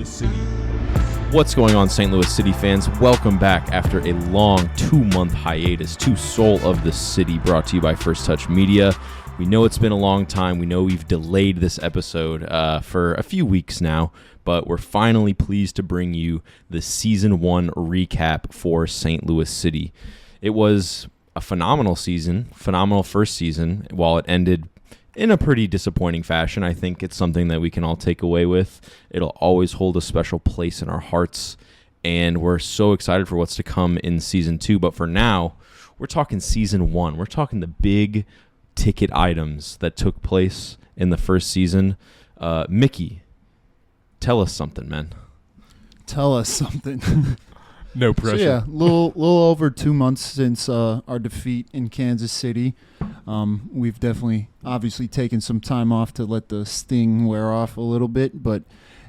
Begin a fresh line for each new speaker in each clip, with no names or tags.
the city. What's going on, St. Louis City fans? Welcome back after a long 2-month hiatus to Soul of the City, brought to you by First Touch Media. We know it's been a long time. We know we've delayed this episode for a few weeks now, but we're finally pleased to bring you the Season 1 recap for St. Louis City. It was a phenomenal season, phenomenal first season. While it ended in a pretty disappointing fashion, I think it's something that we can all take away with. It'll always hold a special place in our hearts, and we're so excited for what's to come in Season 2. But for now, we're talking Season 1. We're talking the big ticket items that took place in the first season. Mickey, tell us something, man.
Tell us something.
No pressure.
So yeah, little over 2 months since our defeat in Kansas City. We've definitely, obviously, taken some time off to let the sting wear off a little bit, but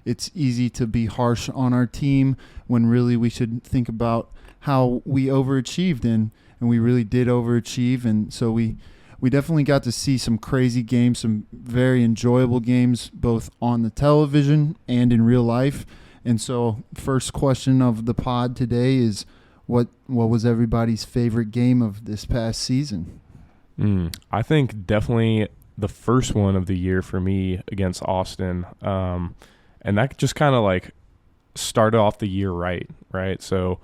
it's easy to be harsh on our team when really we should think about how we overachieved, and we really did overachieve, and so we definitely got to see some crazy games, some very enjoyable games, both on the television and in real life. And so, first question of the pod today is, what was everybody's favorite game of this past season?
I think definitely the first one of the year for me against Austin, and that just kind of like started off the year right? So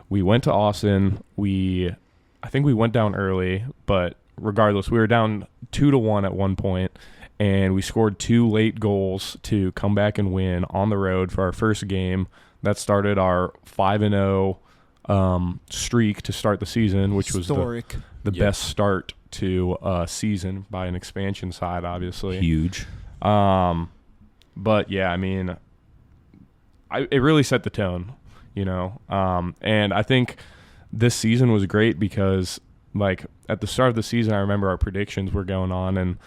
we went to Austin. I think we went down early, but regardless, we were down 2-1 at one point. And we scored 2 late goals to come back and win on the road for our first game. That started our 5-0 streak to start the season, which
Historic.
was the best start to a season by an expansion side, obviously.
Huge.
But, yeah, I mean, it really set the tone, you know. And I think this season was great because, like, at the start of the season, I remember our predictions were going on, and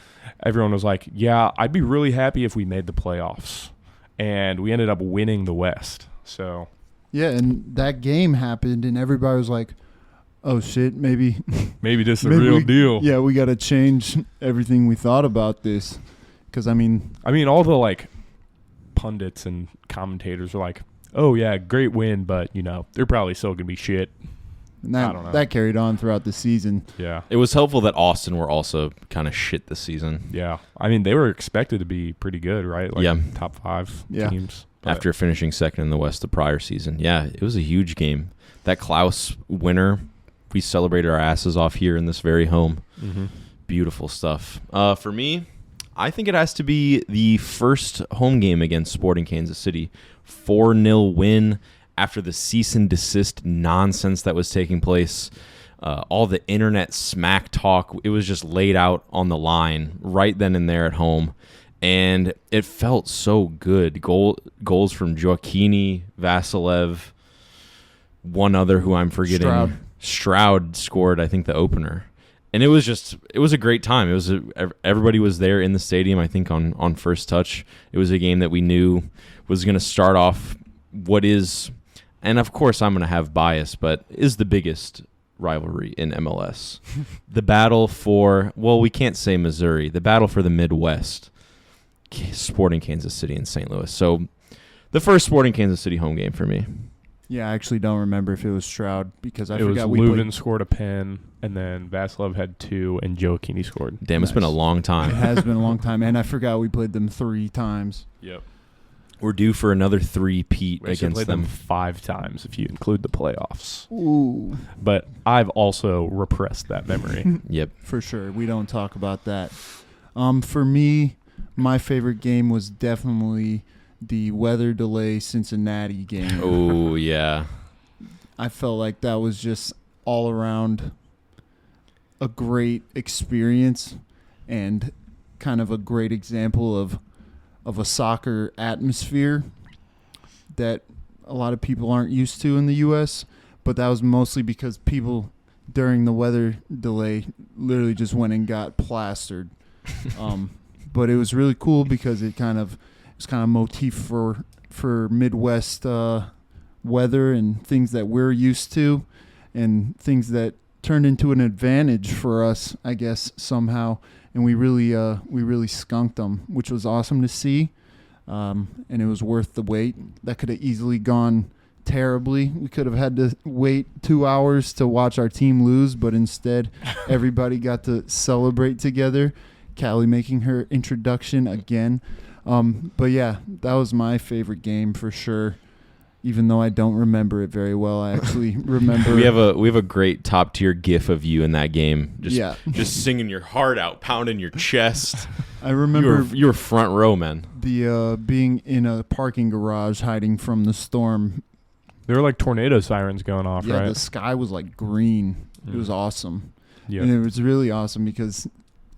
everyone was like, yeah, I'd be really happy if we made the playoffs. And we ended up winning the West. So
yeah, and that game happened, and everybody was like, oh, shit, maybe
this is the real deal.
Yeah, we got to change everything we thought about this. Because, I mean,
all the, like, pundits and commentators are like, oh, yeah, great win, but, you know, they're probably still going to be shit.
And
I don't know.
that carried on throughout the season.
Yeah.
It was helpful that Austin were also kind of shit this season.
Yeah. I mean, they were expected to be pretty good, right? Like
Yeah.
top 5
Yeah.
teams. But
After finishing second in the West the prior season. Yeah, it was a huge game. That Klaus winner, we celebrated our asses off here in this very home.
Mm-hmm.
Beautiful stuff. For me, I think it has to be the first home game against Sporting Kansas City. 4-0 win. After the cease and desist nonsense that was taking place, all the internet smack talk, it was just laid out on the line right then and there at home. And it felt so good. Goals from Joaquini, Vasilev, one other who I'm forgetting. Stroud scored, I think, the opener. And it was a great time. Everybody was there in the stadium, I think, on first touch. It was a game that we knew was going to start off what is, and of course I'm going to have bias, but is the biggest rivalry in MLS. The battle for, well, we can't say Missouri, the battle for the Midwest, Sporting Kansas City and St. Louis. So the first Sporting Kansas City home game for me.
Yeah, I actually don't remember if it was Stroud because I forgot
we Leuven scored a pen, and then Vasilev had 2, and Joaquini scored.
Damn, It's been a long time.
It has been a long time, and I forgot we played them 3 times.
Yep.
We're due for another 3-peat against them
5 times if you include the playoffs.
Ooh.
But I've also repressed that memory.
Yep.
For sure. We don't talk about that. For me, my favorite game was definitely the weather delay Cincinnati game.
Oh, yeah.
I felt like that was just all around a great experience and kind of a great example of a soccer atmosphere that a lot of people aren't used to in the U.S., but that was mostly because people during the weather delay literally just went and got plastered. But it was really cool because it was kind of motif for Midwest weather and things that we're used to and things that turned into an advantage for us, I guess, somehow. And we really skunked them, which was awesome to see. and it was worth the wait. That could have easily gone terribly. We could have had to wait 2 hours to watch our team lose, but instead everybody got to celebrate together. Callie making her introduction again. But yeah, that was my favorite game for sure. Even though I don't remember it very well, I actually remember.
We have a great top tier GIF of you in that game. Just singing your heart out, pounding your chest.
I remember
you were front row, man.
The being in a parking garage hiding from the storm.
There were like tornado sirens going off,
Yeah,
right?
the sky was like green. It was awesome.
Yeah.
And it was really awesome because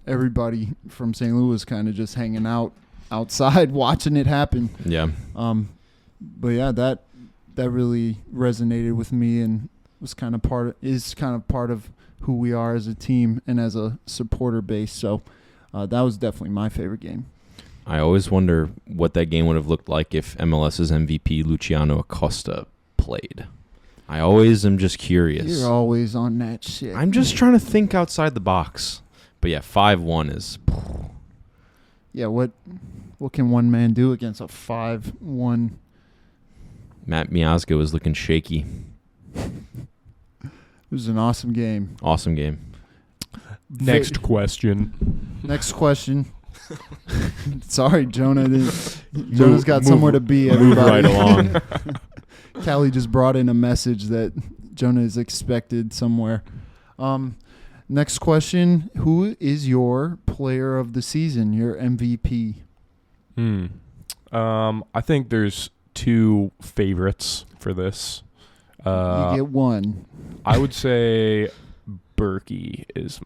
everybody from St. Louis kind of just hanging out outside watching it happen.
Yeah.
But yeah, that really resonated with me and was kind of part of who we are as a team and as a supporter base. So that was definitely my favorite game.
I always wonder what that game would have looked like if MLS's MVP Luciano Acosta played. I always am just curious.
You're always on that shit.
I'm just trying to think outside the box. But yeah, 5-1 is...
Yeah, what can one man do against a 5-1?
Matt Miazga was looking shaky.
It was an awesome game.
Awesome game.
Next question.
Next question. Sorry, Jonah. Jonah's got somewhere to be.
Move
Everybody.
right along.
Callie just brought in a message that Jonah is expected somewhere. Next question. Who is your player of the season, your MVP?
I think there's two favorites for this.
You get one.
I would say Berkey is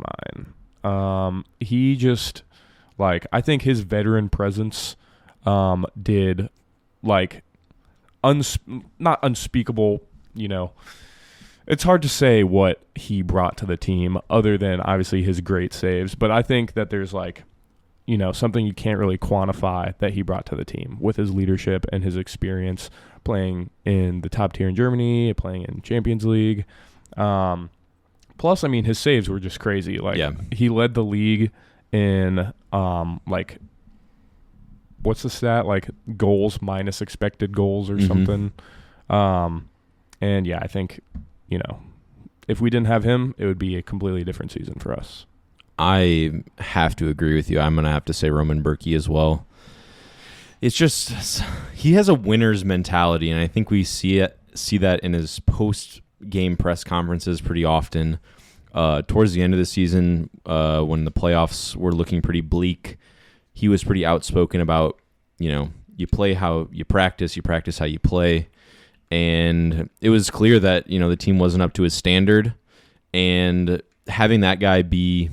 mine. He just, I think his veteran presence did, not unspeakable, It's hard to say what he brought to the team other than obviously his great saves, but I think that there's something you can't really quantify that he brought to the team with his leadership and his experience playing in the top tier in Germany, playing in Champions League. Plus, his saves were just crazy. He led the league in what's the stat? Goals minus expected goals or something. And yeah, I think, if we didn't have him, it would be a completely different season for us.
I have to agree with you. I'm going to have to say Roman Berkey as well. It's just, he has a winner's mentality, and I think we see that in his post-game press conferences pretty often. Towards the end of the season, when the playoffs were looking pretty bleak, he was pretty outspoken about, you play how you practice how you play. And it was clear that, the team wasn't up to his standard. And having that guy be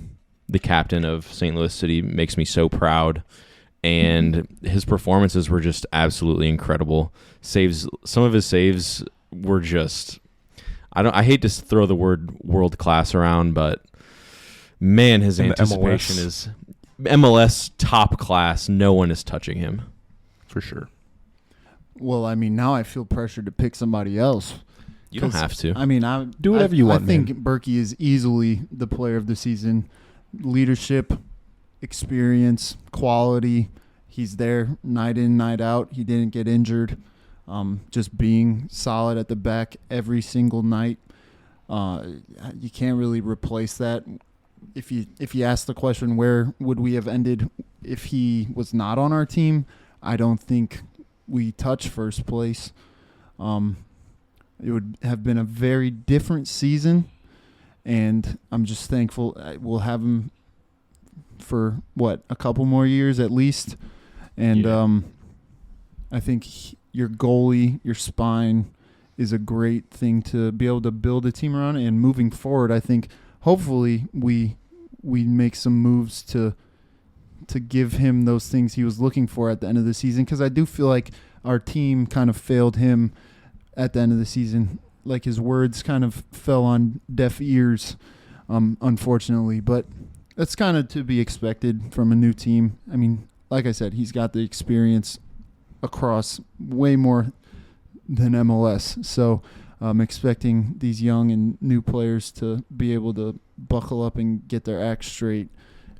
the captain of St. Louis City makes me so proud. And his performances were just absolutely incredible. Some of his saves were just, I hate to throw the word world class around, but man, his anticipation is MLS top class. No one is touching him.
For sure.
Well, now I feel pressure to pick somebody else.
You don't have to.
Do whatever you want.
I think Berkey is easily the player of the season. Leadership, experience, quality. He's there night in, night out. He didn't get injured. Just being solid at the back every single night. You can't really replace that. If you ask the question, where would we have ended if he was not on our team, I don't think we touch first place. It would have been a very different season, and I'm just thankful we'll have him for a couple more years at least. And I think your goalie, your spine is a great thing to be able to build a team around. And moving forward, I think hopefully we make some moves to give him those things he was looking for at the end of the season, because I do feel like our team kind of failed him at the end of the season. Like his words kind of fell on deaf ears, unfortunately. But that's kind of to be expected from a new team. Like I said, he's got the experience across way more than MLS. So I'm expecting these young and new players to be able to buckle up and get their act straight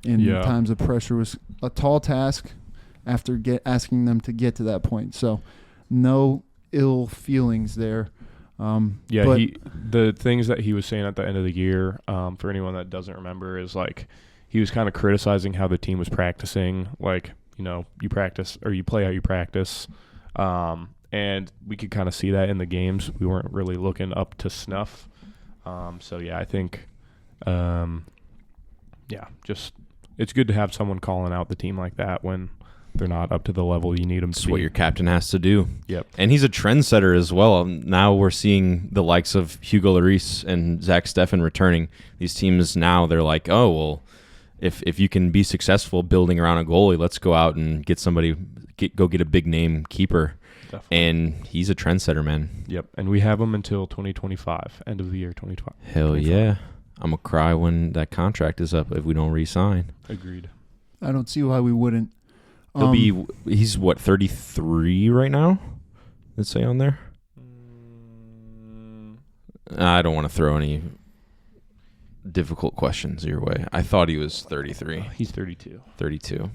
in times of pressure. Was a tall task, after asking them to get to that point. So no ill feelings there.
Yeah,
but
the things that he was saying at the end of the year, for anyone that doesn't remember, is like he was kind of criticizing how the team was practicing. Like, you practice or you play how you practice. And we could kind of see that in the games. We weren't really looking up to snuff. So, yeah, I think, just it's good to have someone calling out the team like that when they're not up to the level you need them to
It's
be.
what your captain has to do.
Yep.
And he's a trendsetter as well. Now we're seeing the likes of Hugo Lloris and Zach Steffen returning. These teams now, they're like, oh, well, if you can be successful building around a goalie, let's go out and get somebody, go get a big name keeper.
Definitely.
And he's a trendsetter, man.
Yep. And we have him until 2025, end of the year 2025.
Hell yeah. I'm going to cry when that contract is up if we don't re-sign.
Agreed.
I don't see why we wouldn't.
He's what, 33 right now? Let's say on there. I don't want to throw any difficult questions your way. I thought he was 33.
He's 32.
32.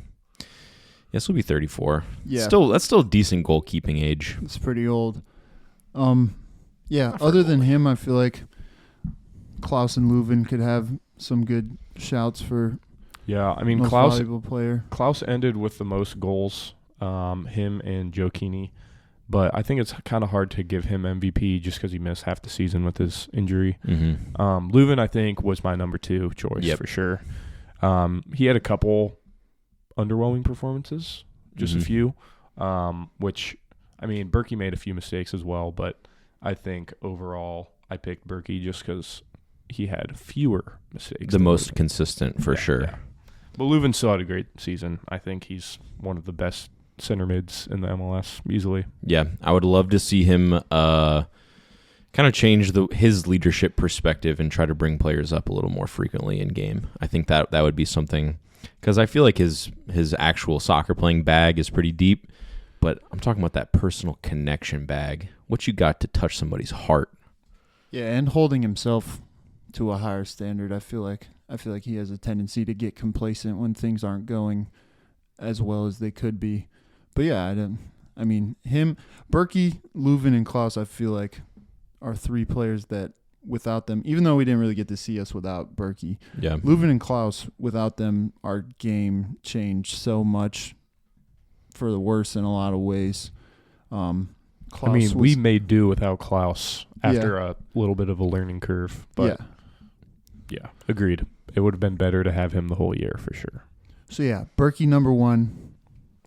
Yes, he'll be 34.
Yeah.
That's still a decent goalkeeping age.
It's pretty old. Other than him, I feel like Klaus and Leuven could have some good shouts for
Yeah, I mean,
most
Klaus
valuable player.
ended with the most goals, him and Joe Keeney. But I think it's kind of hard to give him MVP just because he missed half the season with his injury.
Mm-hmm.
Leuven, I think, was my number 2 choice for sure. He had a couple underwhelming performances, just a few, which, I mean, Berkey made a few mistakes as well, but I think overall I picked Berkey just because he had fewer mistakes.
The most consistent, for sure.
Yeah. But Leuven still had a great season. I think he's one of the best center mids in the MLS, easily.
Yeah, I would love to see him kind of change his leadership perspective and try to bring players up a little more frequently in game. I think that would be something, because I feel like his actual soccer playing bag is pretty deep, but I'm talking about that personal connection bag. What you got to touch somebody's heart.
Yeah, and holding himself to a higher standard. I feel like he has a tendency to get complacent when things aren't going as well as they could be. But yeah, him, Berkey, Leuven, and Klaus, I feel like are 3 players that without them, even though we didn't really get to see us without Berkey,
Yeah,
Leuven and Klaus, without them, our game changed so much for the worse in a lot of ways. Klaus
we made do without Klaus after a little bit of a learning curve. But yeah, agreed. It would have been better to have him the whole year for sure.
So yeah, Berkey number 1.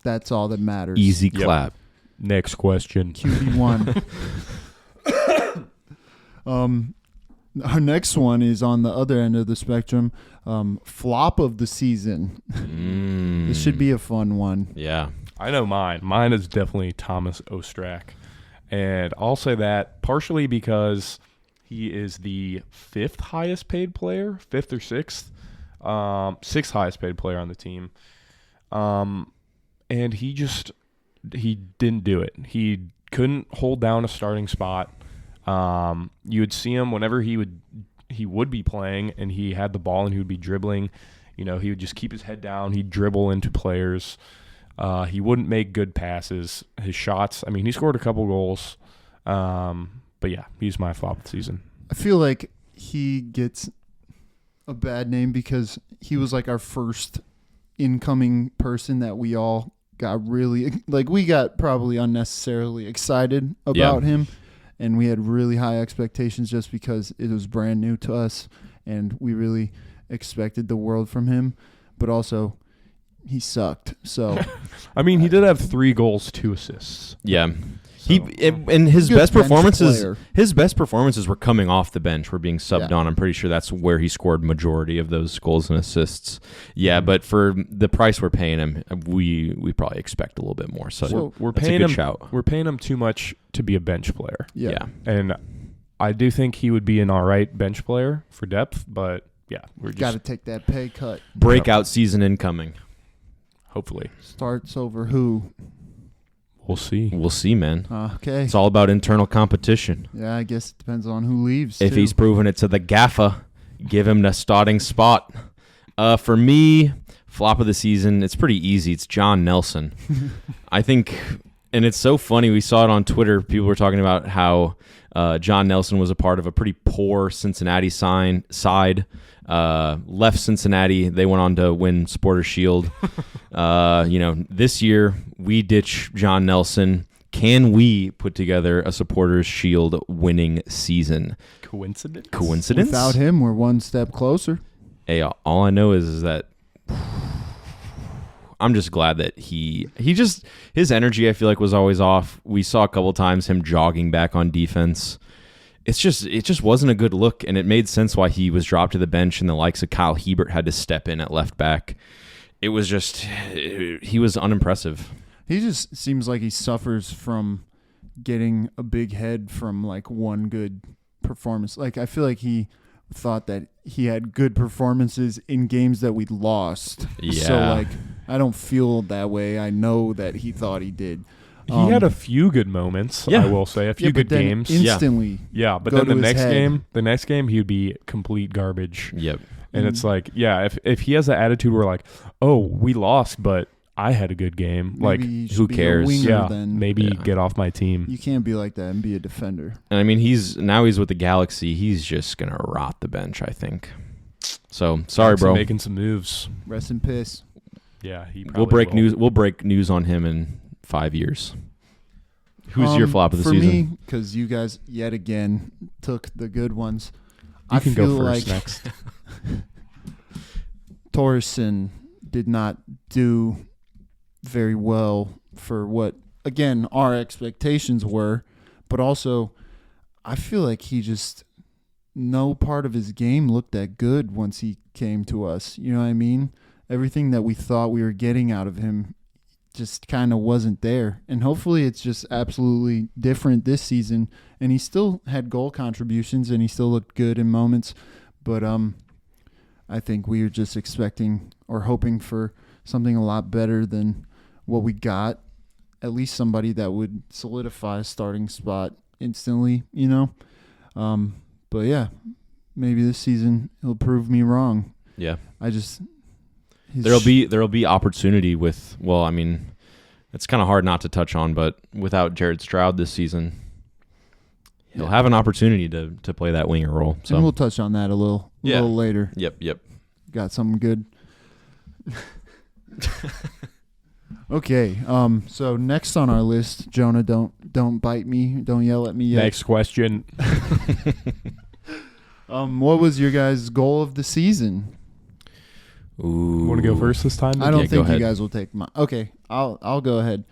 That's all that matters.
easy clap.
Next question.
QB1. Our next one is on the other end of the spectrum. Flop of the season. This should be a fun one.
Yeah.
I know mine. Mine is definitely Thomas Ostrak. And I'll say that partially because he is the 5th highest paid player, 5th or 6th. 6th highest paid player on the team. And he didn't do it. He couldn't hold down a starting spot. You would see him whenever he would be playing and he had the ball and he would be dribbling. He would just keep his head down. He'd dribble into players. He wouldn't make good passes. His shots, he scored a couple goals. But yeah, he's my flop of the season.
I feel like he gets a bad name because he was like our first incoming person that we all got really, we got probably unnecessarily excited about him. And we had really high expectations just because it was brand new to us and we really expected the world from him. But also, he sucked. So,
he did have 3 goals, 2 assists.
Yeah.
So,
and his
good
best
bench
performances
player.
his best performances were coming off the bench, were being subbed
Yeah.
on. I'm pretty sure that's where he scored majority of those goals and assists. Yeah, but for the price we're paying him, we probably expect a little bit more. So
we're
that's
paying
a good
him.
shout.
We're paying him too much to be a bench player.
yeah.
And I do think he would be an all right bench player for depth, but yeah, we're
Got to
just
take that pay cut.
Breakout season incoming.
hopefully
Starts over who?
we'll see.
We'll see, man.
Okay.
It's all about internal competition.
Yeah, I guess it depends on who leaves.
If
too.
he's proven it to the gaffer, give him the starting spot. For me, flop of the season, it's pretty easy. It's John Nelson. I think, and it's so funny. We saw it on Twitter. People were talking about how John Nelson was a part of a pretty poor Cincinnati side. Left Cincinnati. They went on to win Supporters Shield. This year we ditch John Nelson. Can we put together a Supporters Shield winning season?
Coincidence?
Without him, we're one step closer.
Hey, all I know is that I'm just glad that his energy, I feel like, was always off. We saw a couple times him jogging back on defense. It just wasn't a good look, and it made sense why he was dropped to the bench and the likes of Kyle Hebert had to step in at left back. It was just, he was unimpressive.
He just seems like he suffers from getting a big head from like one good performance. Like, I feel like he thought that he had good performances in games that we lost.
Yeah.
So like, I don't feel that way. I know that he thought he did.
He had a few good moments,
Yeah.
I will say. A few good
but then
games.
instantly.
Yeah, but
go
then
to his head.
the next game, he would be complete garbage.
Yep.
And it's like, yeah, if he has the attitude where like, oh, we lost, but I had a good game.
Maybe
Like,
he should
who
be a
cares?
winger
yeah,
then.
maybe
Yeah.
get off my team.
You can't be like that and be a defender.
And I mean, he's with the Galaxy. He's just gonna rot the bench, I think. So sorry,
Jackson
bro.
making some moves.
Rest in piss.
Yeah, he
We'll
probably
break
will.
news. We'll break news on him in 5 years. Who's your flop of the
for
season?
For me, because you guys yet again took the good ones.
You
I
can
feel
go first
like
next.
Torreson did not do very well for what, again, our expectations were, but also I feel like no part of his game looked that good once he came to us. You know what I mean? Everything that we thought we were getting out of him just kind of wasn't there. And hopefully it's just absolutely different this season. And he still had goal contributions and he still looked good in moments. But I think we were just expecting or hoping for something a lot better than what we got. At least somebody that would solidify a starting spot instantly, you know? But yeah, maybe this season he'll prove me wrong.
Yeah.
There'll
There'll be opportunity with, well, I mean, it's kind of hard not to touch on, but without Jared Stroud this season, he'll have an opportunity to play that winger role. So
and we'll touch on that a little later.
Yep.
Got something good. Okay. So next on our list, Jonah, don't bite me. Don't yell at me yet.
Next question.
What was your guys' goal of the season?
Ooh.
Want to go first this time?
I don't
go
think you
ahead.
guys will take mine. Okay, I'll go ahead.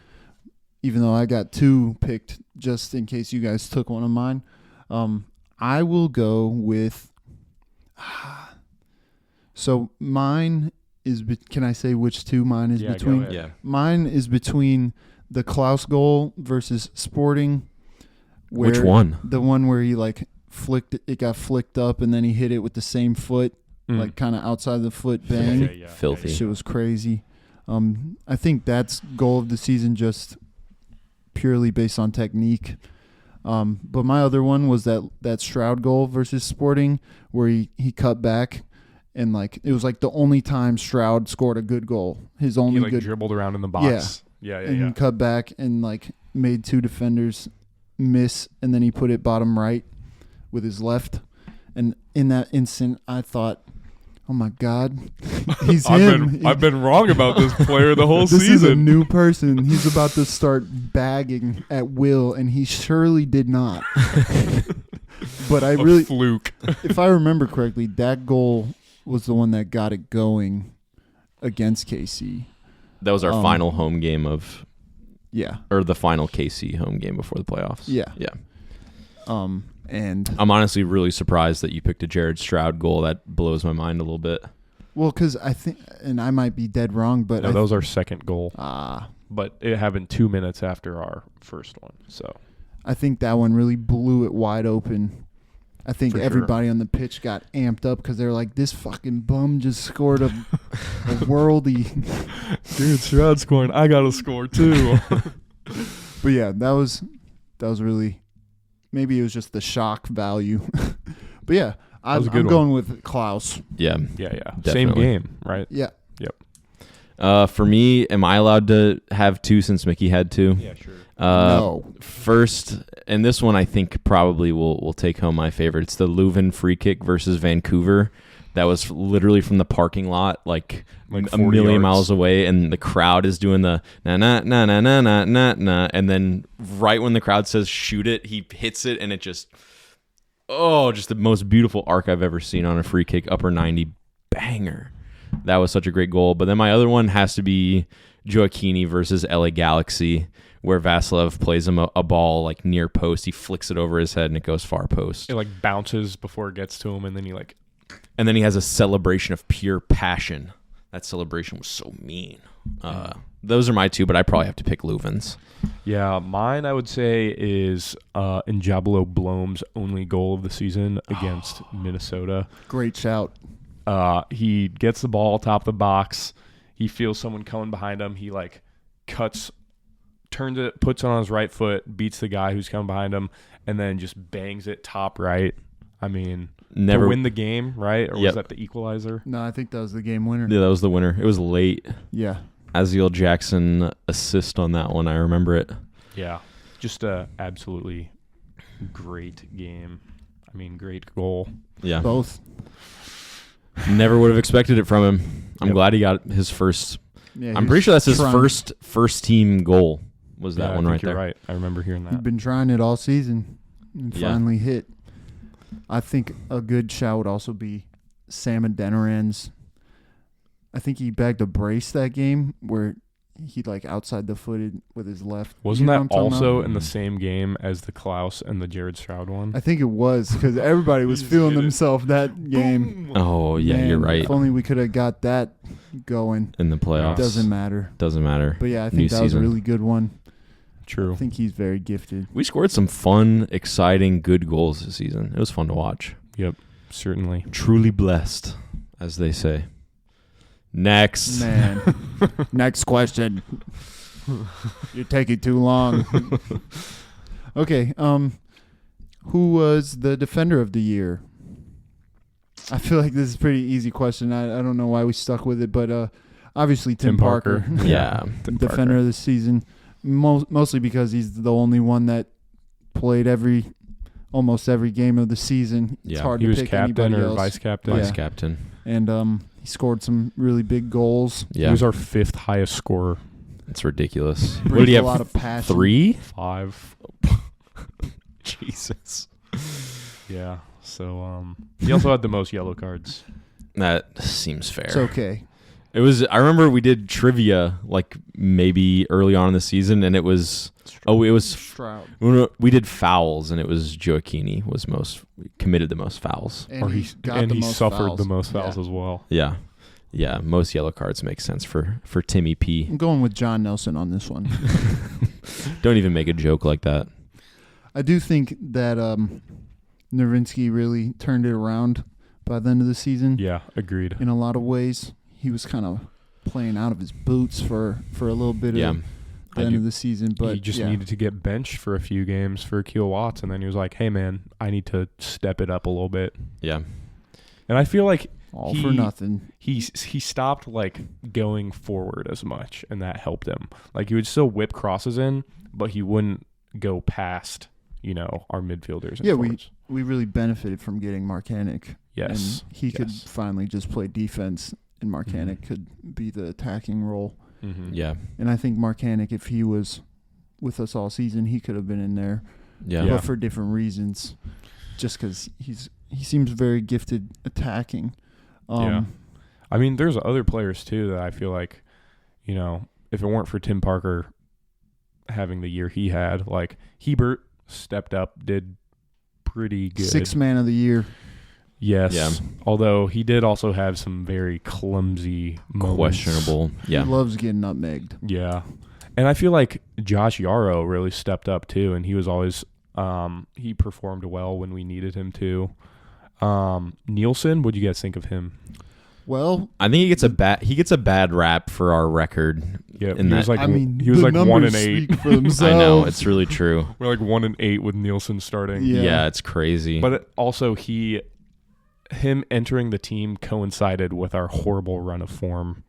Even though I got two picked just in case you guys took one of mine. I will go with so mine is can I say which two mine is
Yeah, go
between?
ahead.
Yeah.
Mine is between the Klaus goal versus Sporting.
Which
where-
one?
The one where he like it got flicked up and then he hit it with the same foot, like kind of outside the foot bang.
Yeah.
Filthy.
Shit was crazy. I think that's goal of the season just purely based on technique. But my other one was that Stroud goal versus Sporting where he cut back and like it was like the only time Stroud scored a good goal. His only
He like
good
dribbled around in the box. Yeah.
and cut back and like made two defenders miss and then he put it bottom right with his left. And in that instant I thought, oh my God, he's him.
I've been wrong about this player the whole
This
season.
is a new person. He's about to start bagging at will, and he surely did not. But I
A
really,
fluke.
if I remember correctly, that goal was the one that got it going against KC.
That was our final home game
Yeah.
or the final KC home game before the playoffs.
Yeah.
Yeah.
And
I'm honestly really surprised that you picked a Jared Stroud goal. That blows my mind a little bit.
well, because I think, and I might be dead wrong, but
No, that was our second goal, but it happened 2 minutes after our first one. So
I think that one really blew it wide open. I think
For sure.
everybody on the pitch got amped up because they're like, this fucking bum just scored a worldie.
Dude, Stroud scoring. I got to score too.
But yeah, that was really, maybe it was just the shock value. But yeah,
was a
I'm
good
going with Klaus.
Yeah.
Yeah. Same
Definitely.
game, right?
Yeah.
Yep.
For me, am I allowed to have two since Mickey had two?
Yeah, sure.
No.
First, and this one I think probably will take home my favorite. It's the Leuven free kick versus Vancouver. That was literally from the parking lot, like a
40
million
yards.
miles away, and the crowd is doing the na na na na na na na na, and then right when the crowd says shoot it, he hits it, and it just the most beautiful arc I've ever seen on a free kick, upper 90 banger. That was such a great goal. But then my other one has to be Gioacchini versus LA Galaxy, where Vasilev plays him a ball like near post. He flicks it over his head and it goes far post.
It like bounces before it gets to him, and then you like.
And then he has a celebration of pure passion. That celebration was so mean. Those are my two, but I probably have to pick Leuven's.
Yeah, mine I would say is Njablo Blom's only goal of the season against Minnesota.
Great shout.
He gets the ball top of the box. He feels someone coming behind him. He like turns it, puts it on his right foot, beats the guy who's coming behind him, and then just bangs it top right. I mean, to win the game, right? Or was that the equalizer?
No, I think that was the game winner.
Yeah, that was the winner. It was late.
Yeah.
Aziel Jackson assist on that one. I remember it.
Yeah, just a absolutely great game. I mean, great goal.
Yeah.
Both.
Never would have expected it from him. I'm glad he got his first.
Yeah,
I'm pretty sure that's his
trying.
first team goal. Was that
Yeah,
one
I
right
think you're
there?
right. I remember hearing
He's
that.
been trying it all season and
Yeah.
finally hit. I think a good shout would also be Sam Adeniran's. I think he bagged a brace that game where he like outside the footed with his left.
Wasn't
You know
that
what I'm talking
also
about?
in the same game as the Klaus and the Jared Stroud one?
I think it was because everybody was
He just
feeling
hit it.
themselves that game.
Oh yeah,
Man,
you're right.
If only we could have got that going.
In the playoffs,
Doesn't matter.
Doesn't matter.
But yeah, I
New
think that was a
season.
really good one.
True.
I think he's very gifted.
We scored some fun, exciting, good goals this season. It was fun to watch.
Yep, certainly.
Truly blessed, as they say. Next.
Man. Next question. You're taking too long. Okay. Who was the defender of the year? I feel like this is a pretty easy question. I don't know why we stuck with it, but obviously Tim Parker.
Yeah.
Tim
Defender
Parker.
of the season. Mostly because he's the only one that played almost every game of the season. It's
Yeah.
hard
He
to
was
pick
captain
anybody
or
else.
vice captain.
Vice
Yeah.
captain.
And he scored some really big goals.
Yeah.
He was our fifth highest scorer.
It's ridiculous. What
Brings
did he
a
have?
lot of passion.
3?
5.
Jesus.
Yeah. So he also had the most yellow cards.
That seems fair.
It's okay.
It was. I remember we did trivia like maybe early on in the season, and it was. Oh, it was.
Stroud.
We did fouls, and it was Gioacchini was committed the most fouls.
And
Or
he got the
he
most
suffered
fouls.
the most fouls
Yeah.
as well.
Yeah, yeah. Most yellow cards make sense for Timmy P.
I'm going with John Nelson on this one.
Don't even make a joke like that.
I do think that Nowitzki really turned it around by the end of the season.
Yeah, agreed.
In a lot of ways, he was kind of playing out of his boots for a little bit
Yeah,
of the end of the season. But
he just
yeah.
needed to get benched for a few games for Akil Watts, and then he was like, "Hey, man, I need to step it up a little bit."
yeah.
And I feel like
all for nothing.
he stopped like going forward as much, and that helped him. Like he would still whip crosses in, but he wouldn't go past our midfielders. And
Yeah,
forwards.
we really benefited from getting Marcanic.
Yes,
And he could
yes.
finally just play defense, and Marcanic could be the attacking role.
Mm-hmm.
Yeah,
And I think Marcanic, if he was with us all season, he could have been in there,
yeah,
but for different reasons. Just because he seems very gifted attacking.
Yeah. I mean, there's other players too that I feel like, if it weren't for Tim Parker having the year he had, like Hebert stepped up, did pretty good.
6th man of the year.
Yes.
Yeah.
Although he did also have some very clumsy moments.
questionable. Yeah,
He loves getting nutmegged.
Yeah. And I feel like Josh Yarrow really stepped up too, and he was always he performed well when we needed him to. Nielsen, what do you guys think of him?
Well,
I think he gets a bad rap for our record.
Yeah,
In
he
that-
was like
I mean,
he was
the
like 1
numbers
and 8.
speak for themselves.
I know it's really true.
We're like 1 and 8 with Nielsen starting.
Yeah.
Yeah, it's crazy.
But also him entering the team coincided with our horrible run of form.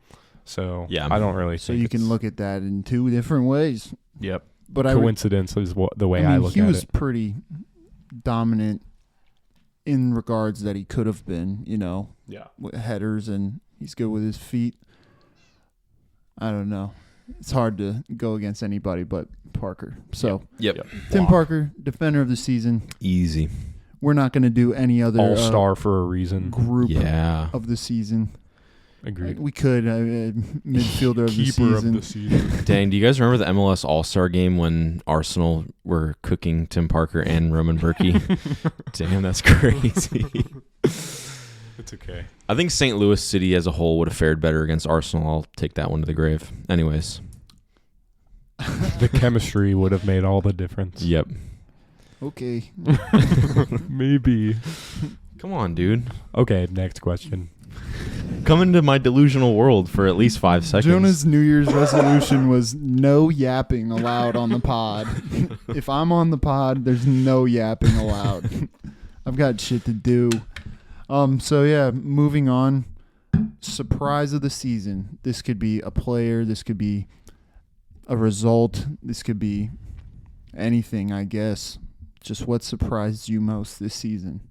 So
Yeah.
I don't really
So
think
you can
it's-
look at that in two different ways.
Yep.
But
Coincidence is the way I
mean,
look
he
at
was
it.
pretty dominant in regards that he could have been,
Yeah.
with headers, and he's good with his feet. I don't know. It's hard to go against anybody but Parker. So,
Yep.
Tim
Wow.
Parker, defender of the season.
Easy.
We're not going to do any other
All-star for a reason.
group
Yeah.
of the season.
Agreed.
We could midfielder of the
Keeper
season.
of the season.
Dang, do you guys remember the MLS All-Star game when Arsenal were cooking Tim Parker and Roman Berkey? Damn, that's crazy.
It's okay.
I think St. Louis City as a whole would have fared better against Arsenal. I'll take that one to the grave. Anyways.
The chemistry would have made all the difference.
Yep.
Okay.
Maybe.
Come on, dude.
Okay, next question.
Come into my delusional world for at least 5 seconds.
Jonah's New Year's resolution was no yapping allowed on the pod. If I'm on the pod, there's no yapping allowed. I've got shit to do. So yeah, moving on. Surprise of the season. This could be a player. This could be a result. This could be anything, I guess. Just what surprised you most this season?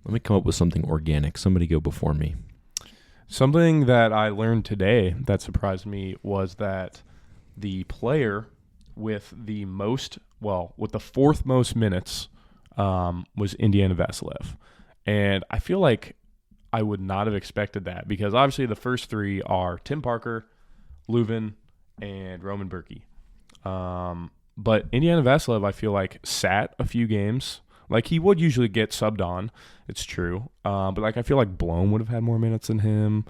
Let me come up with something organic. Somebody go before me.
Something that I learned today that surprised me was that the player with the fourth most minutes was Indiana Vassilev. And I feel like I would not have expected that because obviously the first three are Tim Parker, Leuven, and Roman Berkey. But Indiana Vassilev, I feel like, sat a few games. Like, he would usually get subbed on. It's true. But, like, I feel like Blome would have had more minutes than him.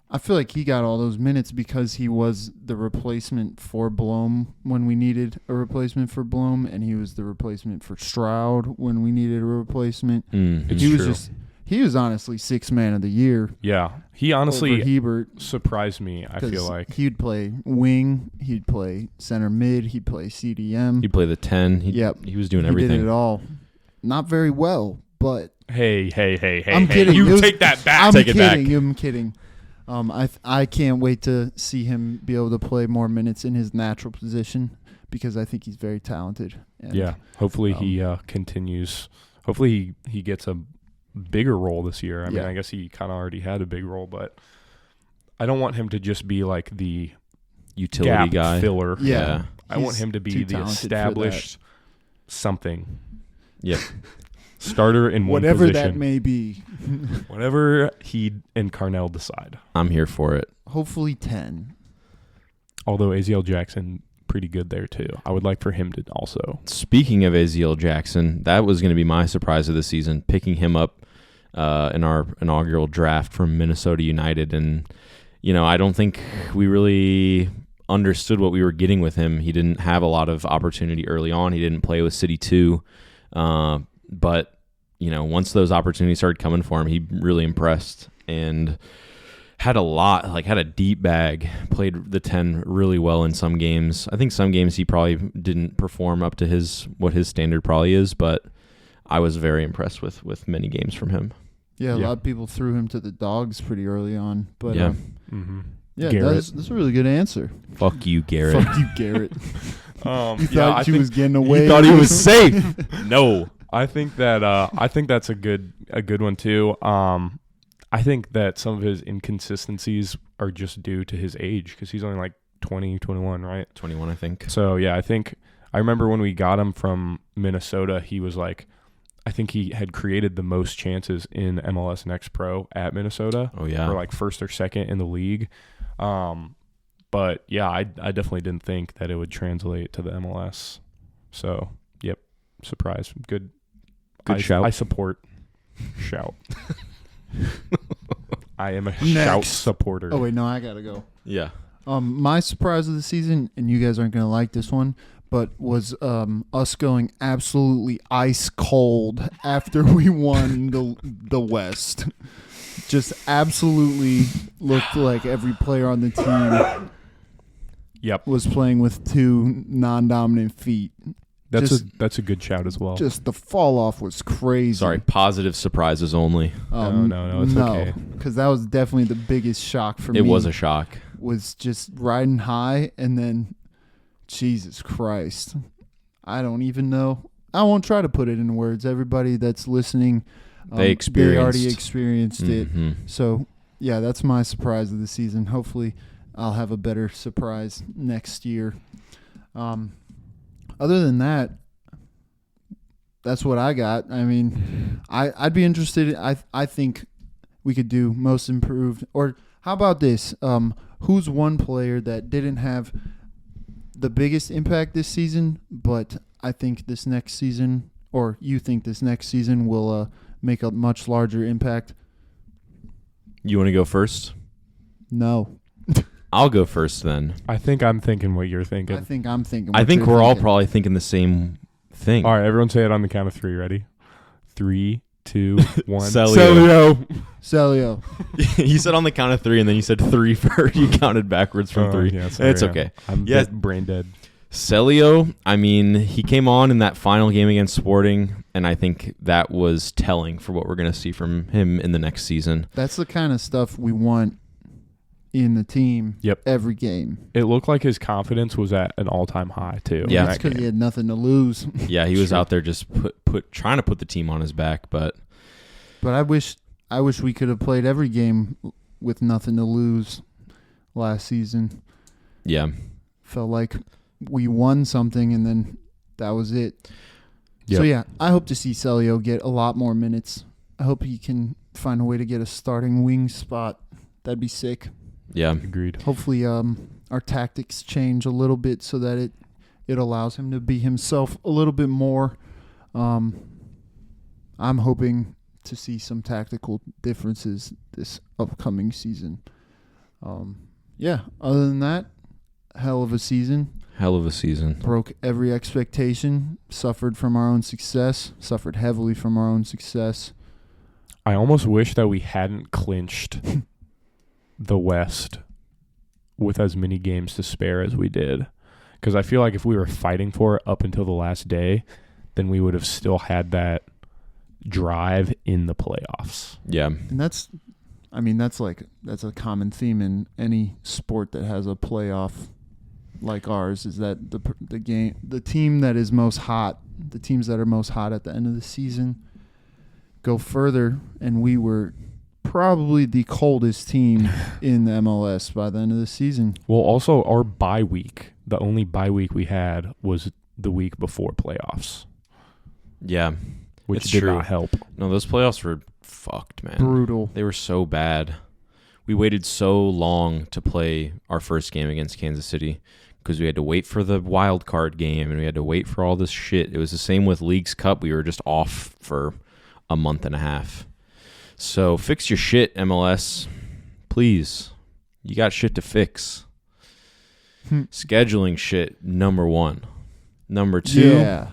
I feel like he got all those minutes because he was the replacement for Blome when we needed a replacement for Blome, and he was the replacement for Stroud when we needed a replacement.
It's
he was
true.
he was honestly sixth man of the year.
Yeah. He honestly
over Hebert.
surprised me, I feel
'Cause
like.
he'd play wing, he'd play center mid, he'd play CDM.
He'd play the 10.
Yep.
He was doing
He
everything.
did it all. Not very well, but
Hey.
I'm kidding. It
You
was-
take that back.
I'm
Take it back.
kidding. I'm kidding. I can't wait to see him be able to play more minutes in his natural position because I think he's very talented. And
Yeah. Hopefully he continues. Hopefully he gets a bigger role this year. I mean,
Yeah.
I guess he kind of already had a big role, but I don't want him to just be like the
Utility
gap
guy.
filler.
Yeah.
I want
He's
him to be
too
the
talented for that.
established something.
Yep.
Starter in one
whatever
position.
that may be.
Whatever he and Carnell decide.
I'm here for it.
Hopefully 10.
Although Aziel Jackson, pretty good there too. I would like for him to also.
Speaking of Aziel Jackson, that was going to be my surprise of the season, picking him up in our inaugural draft from Minnesota United. And, I don't think we really understood what we were getting with him. He didn't have a lot of opportunity early on. He didn't play with City 2. But, once those opportunities started coming for him, he really impressed and had a deep bag, played the 10 really well in some games. I think some games he probably didn't perform up to what his standard probably is, but I was very impressed with many games from him.
Yeah, a
Yeah.
lot of people threw him to the dogs pretty early on. But
Yeah.
Mm-hmm.
yeah,
Garrett.
that's a really good answer.
Fuck you, Garrett.
Fuck you, Garrett. You
Yeah,
thought you was getting away.
He thought he was safe. No.
I think that's a good one too. I think that some of his inconsistencies are just due to his age because he's only like 20, 21, right?
21, I think.
So yeah, I remember when we got him from Minnesota, he was like, I think he had created the most chances in MLS Next Pro at Minnesota.
Oh, yeah.
Or like first or second in the league. But yeah, I definitely didn't think that it would translate to the MLS. So, yep, surprise. Good
shout.
I support shout. I am a
Next.
shout supporter.
Oh, wait, no, I got to go.
Yeah.
My surprise of the season, and you guys aren't going to like this one, but was us going absolutely ice cold after we won the West. Just absolutely looked like every player on the team
Yep.
was playing with two non-dominant feet.
That's a good shout as well.
Just the fall off was crazy.
Sorry, positive surprises only.
No, it's okay.
Because that was definitely the biggest shock for me.
It was a shock.
Was just riding high, and then, Jesus Christ, I don't even know. I won't try to put it in words. Everybody that's listening,
They
already experienced it.
Mhm.
So, yeah, that's my surprise of the season. Hopefully, I'll have a better surprise next year. Other than that, that's what I got. I mean, I'd be interested. I think we could do most improved. Or how about this? Who's one player that didn't have the biggest impact this season, but I think this next season, or you think this next season will make a much larger impact?
You want to go first?
No.
I'll go first then.
I think I'm thinking what you're thinking.
I think I'm thinking.
I
what
think
you're
we're all
thinking.
probably thinking the same thing.
All right, everyone say it on the count of 3. Ready? 3, 2, 1.
Celio.
You said on the count of 3, and then you said 3 for you counted backwards from 3.
Yeah, sorry,
It's okay.
I'm
Yeah.
brain dead.
Celio, I mean, he came on in that final game against Sporting, and I think that was telling for what we're going to see from him in the next season.
That's the kind of stuff we want in the team.
Yep.
Every game.
It looked like his confidence was at an all-time high too.
Yeah.
in
That's
that
because
game.
he had nothing to lose.
Yeah, he was
Sure.
out there just trying to put the team on his back, but
But I wish we could have played every game with nothing to lose last season.
yeah.
Felt like we won something and then that was it.
Yep.
So yeah, I hope to see Celio get a lot more minutes. I hope he can find a way to get a starting wing spot. That'd be sick.
Yeah.
Agreed.
Hopefully our tactics change a little bit so that it allows him to be himself a little bit more. I'm hoping to see some tactical differences this upcoming season. Yeah, other than that, hell of a season.
Hell of a season.
Broke every expectation, suffered from our own success, suffered heavily from our own success.
I almost wish that we hadn't clinched the West with as many games to spare as we did. Because I feel like if we were fighting for it up until the last day, then we would have still had that drive in the playoffs.
Yeah.
And that's a common theme in any sport that has a playoff like ours, is that the team that is most hot, the teams that are most hot at the end of the season go further, and we were probably the coldest team in the MLS by the end of the season.
Well, also our bye week, the only bye week we had was the week before playoffs,
Yeah.
which
It's
did
true.
not help.
No, those playoffs were fucked, man.
Brutal.
They were so bad. We waited so long to play our first game against Kansas City because we had to wait for the wild card game and we had to wait for all this shit. It was the same with Leagues Cup. We were just off for a month and a half. So fix your shit, MLS. Please. You got shit to fix. Scheduling shit, number 1. Number 2.
Yeah.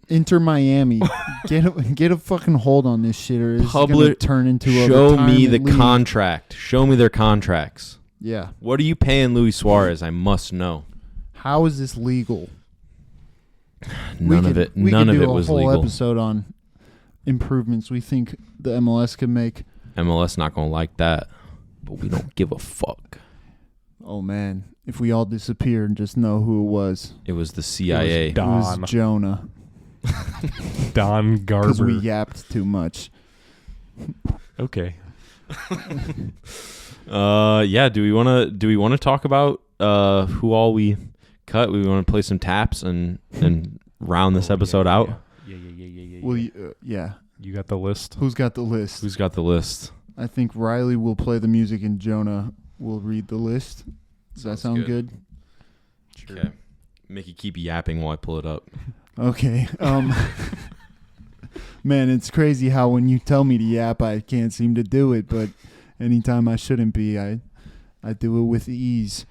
Inter Miami, get a fucking hold on this shit, or it's gonna turn into a
Show me the
retirement league.
contract. Show me their contracts.
Yeah.
What are you paying Luis Suarez? I must know.
How is this legal?
None of it was
We could do a whole
legal.
episode on improvements we think the MLS can make.
MLS not gonna like that, but we don't give a fuck.
Oh man, if we all disappear and just know who it was,
It was the CIA.
Don.
it was Jonah,
Don
because we
Garber.
yapped too much.
Okay.
Yeah. Do we want to talk about who all we cut? We want to play some taps and round this episode out.
Yeah.
Well, yeah.
You got the list?
Who's got the list?
Who's got the list?
I think Riley will play the music and Jonah will read the list. Does that
Sounds
sound
good.
good?
Okay. Mickey, keep yapping while I pull it up.
Okay. Man, it's crazy how when you tell me to yap, I can't seem to do it. But anytime I shouldn't be, I do it with ease.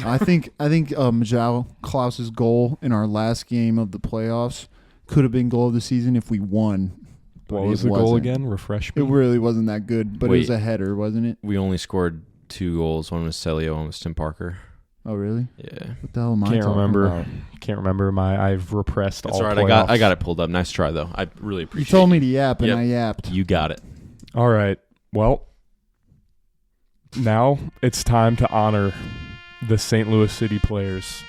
I think João Klaus's goal in our last game of the playoffs could have been goal of the season if we won. but
What was
it
the goal
wasn't.
again? Refresh me.
It really wasn't that good, but it was
Wait.
a header, wasn't it?
We only scored 2 goals. One was Celio, one was Tim Parker.
Oh, really?
Yeah.
What the hell am I
Can't
talking
remember.
about?
Can't remember. I've repressed
That's
all
all right.
playoffs.
I got it pulled up. Nice try, though. I really
You
appreciate
told
it.
me to yap, and
Yep.
I yapped.
You got it.
All right. Well, now it's time to honor the St. Louis City players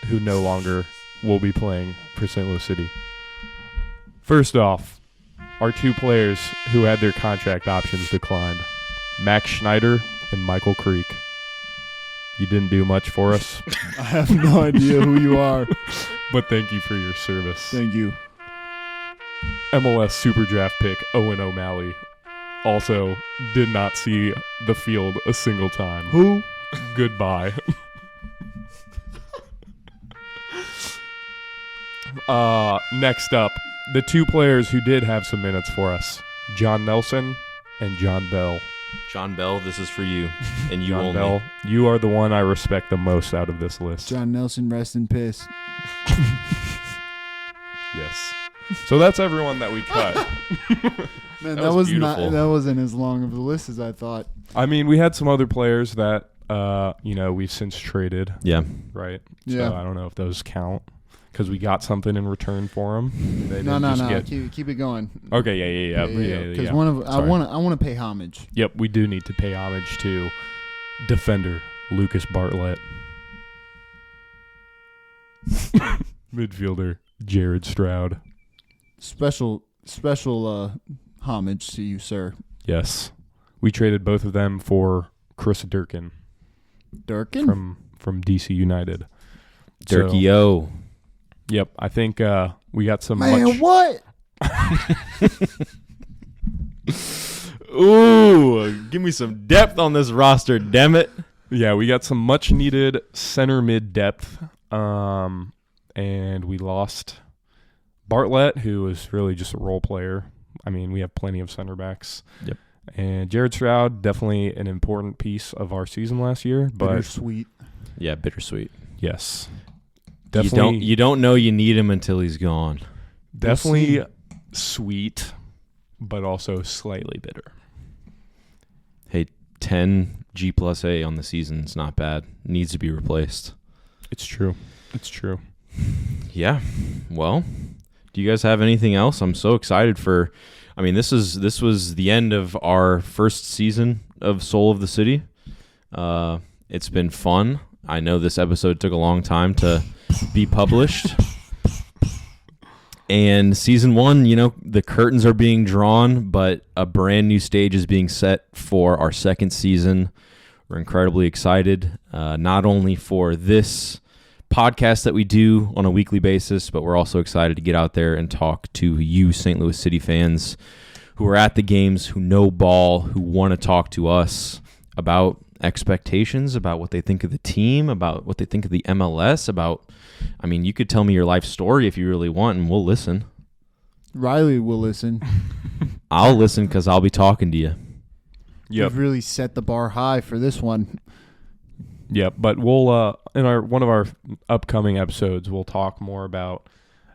who no longer will be playing for St. Louis City. First off, our 2 players who had their contract options declined, Max Schneider and Michael Creek. You didn't do much for us,
I have no idea who you are.
but thank you for your service.
Thank you.
MLS Super Draft pick Owen O'Malley also did not see the field a single time.
Who?
Goodbye. Next up, the 2 players who did have some minutes for us, John Nelson and John Bell.
John Bell, this is for you. And you
John
only.
Bell, you are the one I respect the most out of this list.
John Nelson, rest in piss.
Yes. So that's everyone that we cut.
Man,
That
that
was
was not.
beautiful.
That wasn't as long of a list as I thought.
I mean, we had some other players that, we've since traded,
Yeah.
right?
Yeah.
So I don't know if those count because we got something in return for them.
No. Keep it going.
Okay, yeah.
Because one of I
Sorry.
want to pay homage.
Yep, we do need to pay homage to defender Lucas Bartlett, midfielder Jared Stroud.
Special homage to you, sir.
Yes, we traded both of them for Chris Durkin
Durkin.
from DC United.
Durkee O.
Yep, I think we got some
Man,
much.
what?
Ooh, give me some depth on this roster, damn it.
Yeah, we got some much needed center mid depth, and we lost Bartlett, who was really just a role player. I mean, we have plenty of center backs.
Yep.
And Jared Stroud, definitely an important piece of our season last year, but
Bittersweet.
Yeah, bittersweet.
yes,
You
definitely,
don't know you need him until he's gone.
definitely
We'll
sweet, but also slightly bitter.
Hey, 10 G+A on the season is not bad. Needs to be replaced.
It's true. It's true.
Yeah. Well, do you guys have anything else? I'm so excited for. I mean, this was the end of our first season of Soul of the City. It's been fun. I know this episode took a long time to be published. And season 1, the curtains are being drawn, but a brand new stage is being set for our second season. We're incredibly excited, not only for this podcast that we do on a weekly basis, but we're also excited to get out there and talk to you St. Louis City fans who are at the games, who know ball, who want to talk to us about expectations, about what they think of the team, about what they think of the MLS, you could tell me your life story if you really want, and we'll listen.
Riley will listen.
I'll listen because I'll be talking to you.
You've really set the bar high for this one.
Yep, but we'll in one of our upcoming episodes we'll talk more about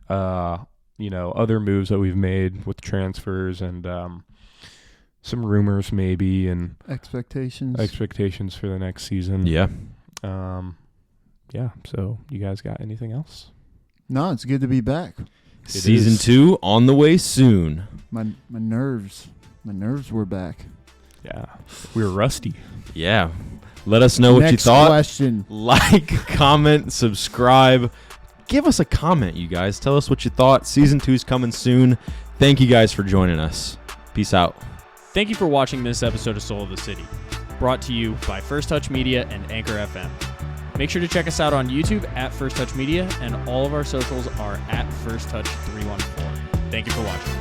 other moves that we've made with transfers and some rumors maybe and
Expectations
for the next season.
Yeah.
Yeah, so you guys got anything else?
No, it's good to be back.
Season
is.
2 on the way soon.
My nerves were back.
Yeah. We were rusty.
Yeah. Let us know what you
Next
thought.
question.
Like, comment, subscribe. Give us a comment, you guys. Tell us what you thought. Season 2 is coming soon. Thank you guys for joining us. Peace out.
Thank you for watching this episode of Soul of the City, brought to you by First Touch Media and Anchor FM. Make sure to check us out on YouTube at First Touch Media, and all of our socials are at First Touch 314. Thank you for watching.